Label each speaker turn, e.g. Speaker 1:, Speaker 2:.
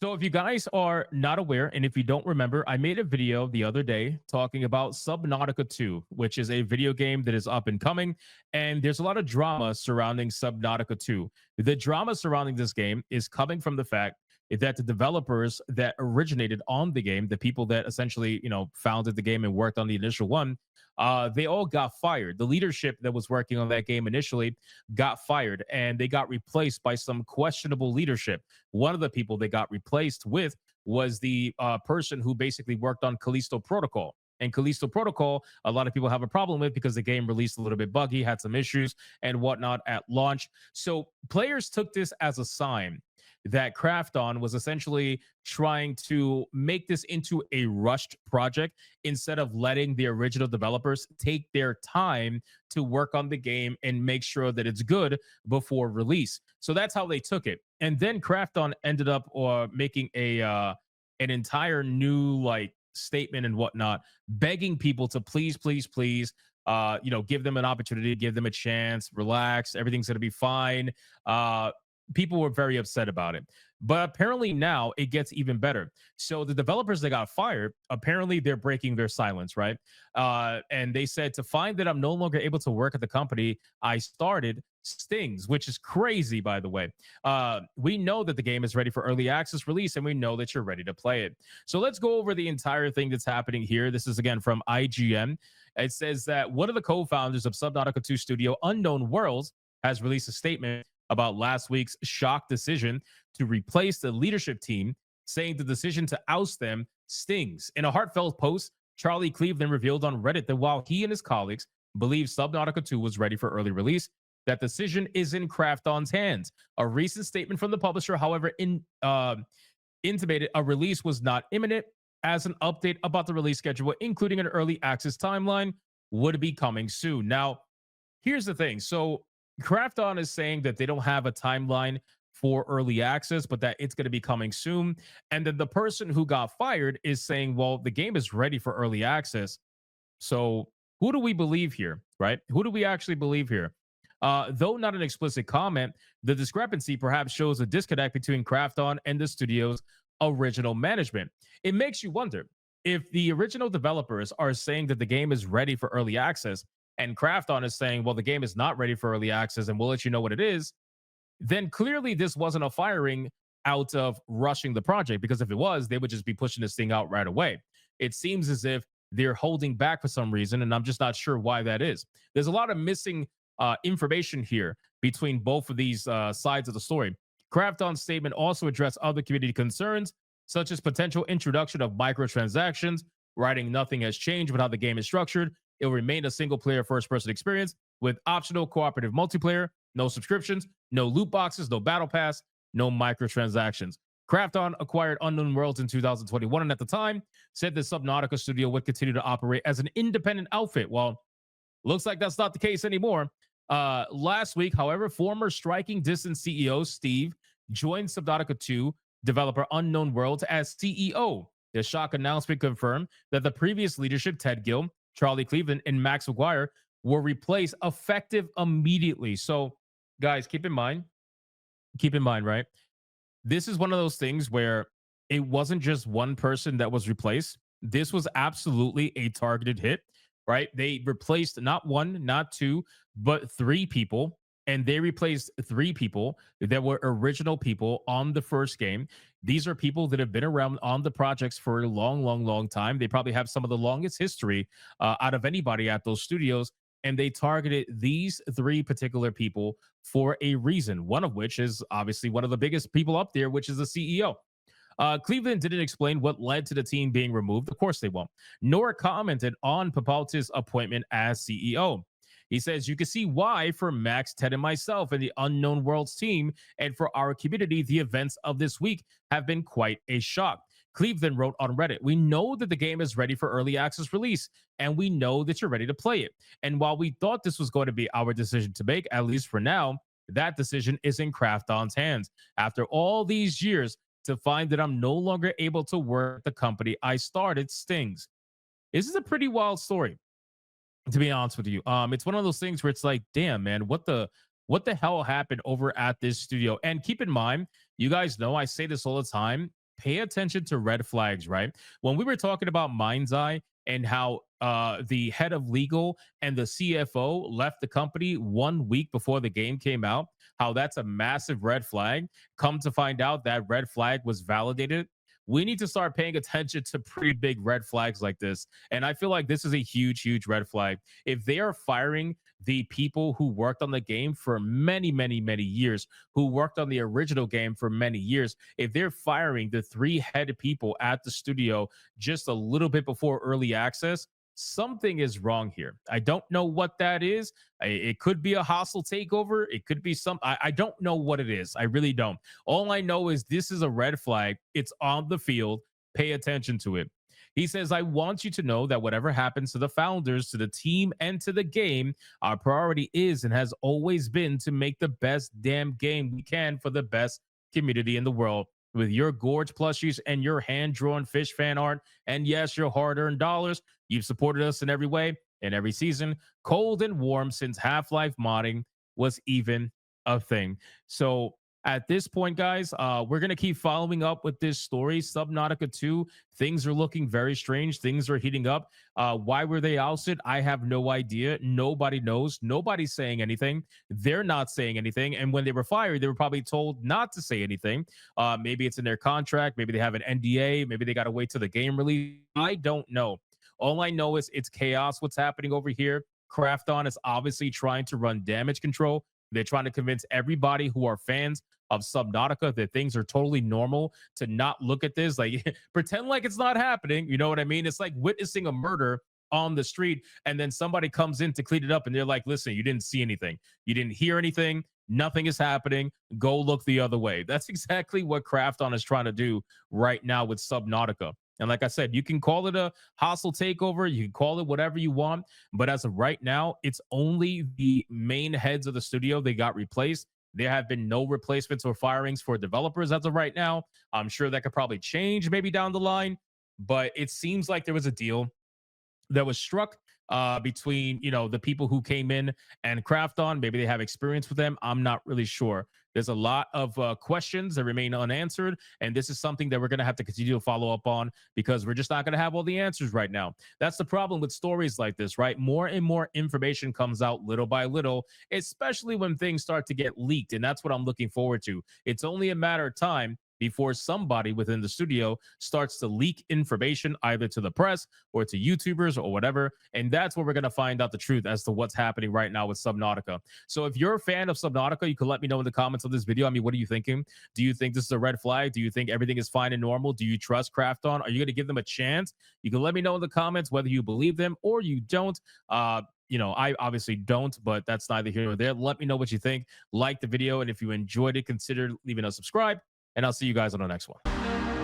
Speaker 1: So if you guys are not aware, and if you don't remember, I made a video the other day talking about Subnautica 2, which is a video game that is up and coming. And there's a lot of drama surrounding Subnautica 2. The drama surrounding this game is coming from the fact that the developers that originated on the game, the people that essentially, founded the game and worked on the initial one, they all got fired. The leadership that was working on that game initially got fired, and they got replaced by some questionable leadership. One of the people they got replaced with was the person who basically worked on Callisto Protocol. And Callisto Protocol, a lot of people have a problem with because the game released a little bit buggy, had some issues and whatnot at launch. So players took this as a sign that Krafton was essentially trying to make this into a rushed project instead of letting the original developers take their time to work on the game and make sure that it's good before release. So that's how they took it. And then Krafton ended up making an entire new statement and whatnot, begging people to please, please, please, give them an opportunity, give them a chance, relax, everything's gonna be fine. People were very upset about it. But apparently now it gets even better. So the developers that got fired, apparently they're breaking their silence, right? And they said to find that I'm no longer able to work at the company I started stings, which is crazy, by the way. We know that the game is ready for early access release, and we know that you're ready to play it. So let's go over the entire thing that's happening here. This is again from IGN. It says that one of the co-founders of Subnautica 2 studio, Unknown Worlds, has released a statement about last week's shock decision to replace the leadership team, saying the decision to oust them stings. In a heartfelt post, Charlie Cleveland revealed on Reddit that while he and his colleagues believe Subnautica 2 was ready for early release, that decision is in Krafton's hands. A recent statement from the publisher, however, intimated a release was not imminent, as an update about the release schedule, including an early access timeline, would be coming soon. Now, here's the thing. So Krafton is saying that they don't have a timeline for early access, but that it's going to be coming soon. And then the person who got fired is saying, well, the game is ready for early access. So who do we believe here, right? Who do we actually believe here? Though not an explicit comment, the discrepancy perhaps shows a disconnect between Krafton and the studio's original management. It makes you wonder if the original developers are saying that the game is ready for early access and Krafton is saying, well, the game is not ready for early access and we'll let you know what it is, then clearly this wasn't a firing out of rushing the project, because if it was, they would just be pushing this thing out right away. It seems as if they're holding back for some reason, and I'm just not sure why that is. There's a lot of missing information here between both of these sides of the story. Krafton's statement also addressed other community concerns, such as potential introduction of microtransactions, writing nothing has changed with how the game is structured. It will remain a single player first person experience with optional cooperative multiplayer, no subscriptions, no loot boxes, no battle pass, no microtransactions. Krafton acquired Unknown Worlds in 2021 and at the time said the Subnautica studio would continue to operate as an independent outfit. Well, looks like that's not the case anymore. Last week, however, former Striking Distance CEO Steve joined Subnautica 2 developer Unknown Worlds as CEO. The shock announcement confirmed that the previous leadership, Ted Gill, Charlie Cleveland, and Max McGuire, were replaced effective immediately. So, guys, keep in mind, right? This is one of those things where it wasn't just one person that was replaced. This was absolutely a targeted hit, right? They replaced not one, not two, but three people. And they replaced three people that were original people on the first game. These are people that have been around on the projects for a long, long, long time. They probably have some of the longest history out of anybody at those studios. And they targeted these three particular people for a reason, one of which is obviously one of the biggest people up there, which is the CEO. Cleveland didn't explain what led to the team being removed. Of course they won't. Nor commented on Papalti's appointment as CEO. He says, you can see why for Max, Ted, and myself and the Unknown Worlds team, and for our community, the events of this week have been quite a shock. Cleveland wrote on Reddit, we know that the game is ready for early access release, and we know that you're ready to play it. And while we thought this was going to be our decision to make, at least for now, that decision is in Krafton's hands. After all these years, to find that I'm no longer able to work at the company I started stings. This is a pretty wild story, to be honest with you. It's one of those things where it's like, damn, man, what the hell happened over at this studio? And keep in mind, you guys know I say this all the time. pay attention to red flags, right? When we were talking about Mind's Eye and how the head of legal and the CFO left the company 1 week before the game came out, how that's a massive red flag. Come to find out that red flag was validated. We need to start paying attention to pretty big red flags like this. And I feel like this is a huge, huge red flag. If they are firing the people who worked on the game for many, many, many years, who worked on the original game for many years, if they're firing the three head people at the studio just a little bit before early access, something is wrong here. I don't know what that is. It could be a hostile takeover. It could be some. I don't know what it is. I really don't. All I know is this is a red flag. It's on the field. Pay attention to it. He says, I want you to know that whatever happens to the founders, to the team, and to the game, our priority is and has always been to make the best damn game we can for the best community in the world. With your gorge plushies and your hand drawn fish fan art, and yes, your hard earned dollars, you've supported us in every way, in every season, cold and warm since Half Life modding was even a thing. So at this point, guys, we're going to keep following up with this story. Subnautica 2, things are looking very strange. Things are heating up. Why were they ousted? I have no idea. Nobody knows. Nobody's saying anything. They're not saying anything. And when they were fired, they were probably told not to say anything. Maybe it's in their contract. Maybe they have an NDA. Maybe they got to wait till the game release. I don't know. All I know is it's chaos what's happening over here. Krafton is obviously trying to run damage control. They're trying to convince everybody who are fans of Subnautica that things are totally normal, to not look at this, like pretend like it's not happening. You know what I mean? It's like witnessing a murder on the street, and then somebody comes in to clean it up, and they're like, listen, you didn't see anything. You didn't hear anything. Nothing is happening. Go look the other way. That's exactly what Krafton is trying to do right now with Subnautica. And like I said, you can call it a hostile takeover. You can call it whatever you want. But as of right now, it's only the main heads of the studio they got replaced. There have been no replacements or firings for developers as of right now. I'm sure that could probably change maybe down the line. But it seems like there was a deal that was struck between the people who came in and Krafton. Maybe they have experience with them. I'm not really sure. There's a lot of questions that remain unanswered, and this is something that we're going to have to continue to follow up on because we're just not going to have all the answers right now. That's the problem with stories like this, right? More and more information comes out little by little, especially when things start to get leaked, and that's what I'm looking forward to. It's only a matter of time before somebody within the studio starts to leak information either to the press or to YouTubers or whatever. And that's where we're going to find out the truth as to what's happening right now with Subnautica. So if you're a fan of Subnautica, you can let me know in the comments of this video. I mean, what are you thinking? Do you think this is a red flag? Do you think everything is fine and normal? Do you trust Krafton? Are you going to give them a chance? You can let me know in the comments whether you believe them or you don't. I obviously don't, but that's neither here nor there. Let me know what you think. Like the video, and if you enjoyed it, consider leaving a subscribe, and I'll see you guys on the next one.